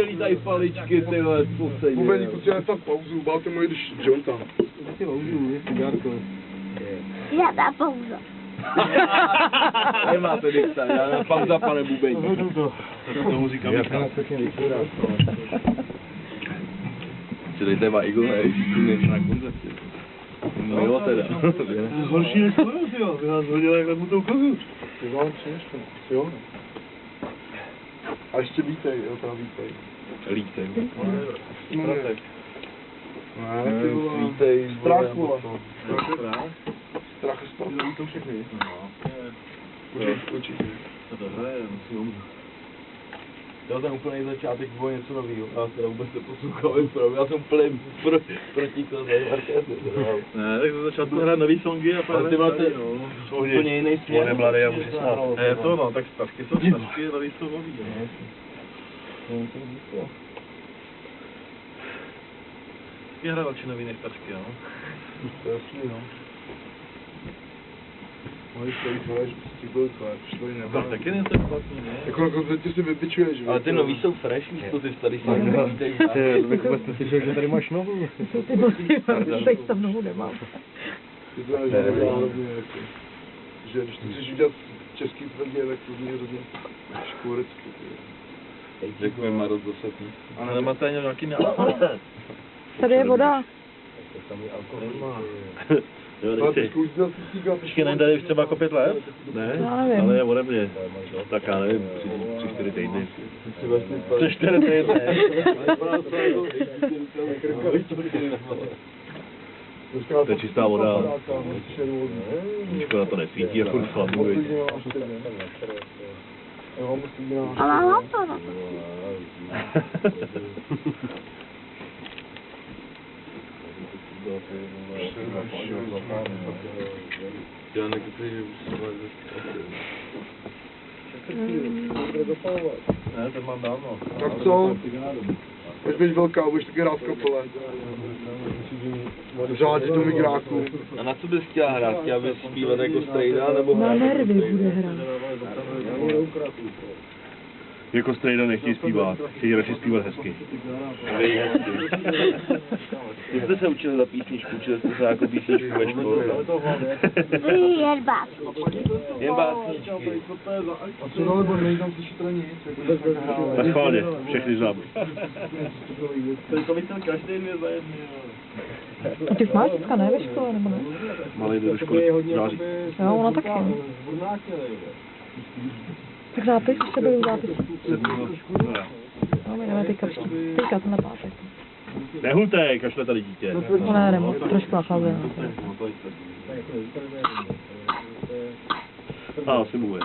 Lítaj paličky, tyhle, poslední. Bubeník potřebuje fakt pauzu, báte moje, když John tam. Ty laužu, je cigárko. Já dá pauza. Nemáte dikta, já dám pauza, pane Bubeník. To muzika vypadá. Si dejte vajgu, ježišku, něco na koncepci. Milo teda. Horší než to, jo, ty nás hodil jak mu to ukazuju. Ty vám přineš to, jo. A ještě vítej, jo, tam vítej. Lítej. Stratek. Ne, ty vole. Vítej. Strach, vole. Strach je strach. To všechny. Určitě. To je, musím. Já jsem úplný začátek, bylo něco novýho. Já teda vůbec neposlouchal, já jsem úplně proti to Ne, tak to začal hrát nový songy a pak ty máte úplně jiný směr. On je mladý a může snad. Je to no, tak stavky jsou stavky, nový jsou nový. Je hra radši nový než stavky, no. To je jasný, no. Můžeš to víc že prostě byl tvář, to ji nebyl. Taky nejsem špatný, ne? Jako na koncertě si vypičuješ, že? Ale ty nový jsou fresh, to ty starý jsou nevýstej. Bych vůbec neslyšel, že tady máš novou. Ty blbý, teď tam nohu nemám. Ty to než že když to chceš udělat český tvrdě, tak to zní hrozně škůrecky. Děkuji, Marot, za setní. A nemáte ani nějaký nápad? Tady je voda. Jo, Ale nechci. trošku už dělal cítíka. Počkej, není tady už třeba jako 5 let? Ne, Já nevím. ale je ode mě. No, tak já nevím, 3-4 týdny. Jsi vlastně 3-4 týdny. To je čistá voda. Škoda to nesvítí, jako furt chlapu, viď. A mám hotovo. Já nekdy, že už se Ne, to mám dávno. Tak co? Až být velká, budeš taky hrát v kapele. Řádit do migráku. A na co bys chtěla hrát? Chtěla bys zpívat jako strejda, nebo Na hrát jako nervy strejda? bude hrát. Jako strejda nechtějí zpívat, chtějí radši zpívat hezky. Vy jste se učili za písničku, učili jste se jako písničku ve škole? Jen básničky. Jen básničky. A co dole, bo nejdám slyšet teda nic. Tak schválně, všechny znám. A ty už máš dneska, ne, ve škole, nebo ne? Malej jde do školy v září. Jo, ona taky. Tak zápis, třeba byl zápis. No, my jdeme teďka to na pátek. Nehultej, kašle tady dítě. Ona jde moc, trošku nachází. A, asi mluví.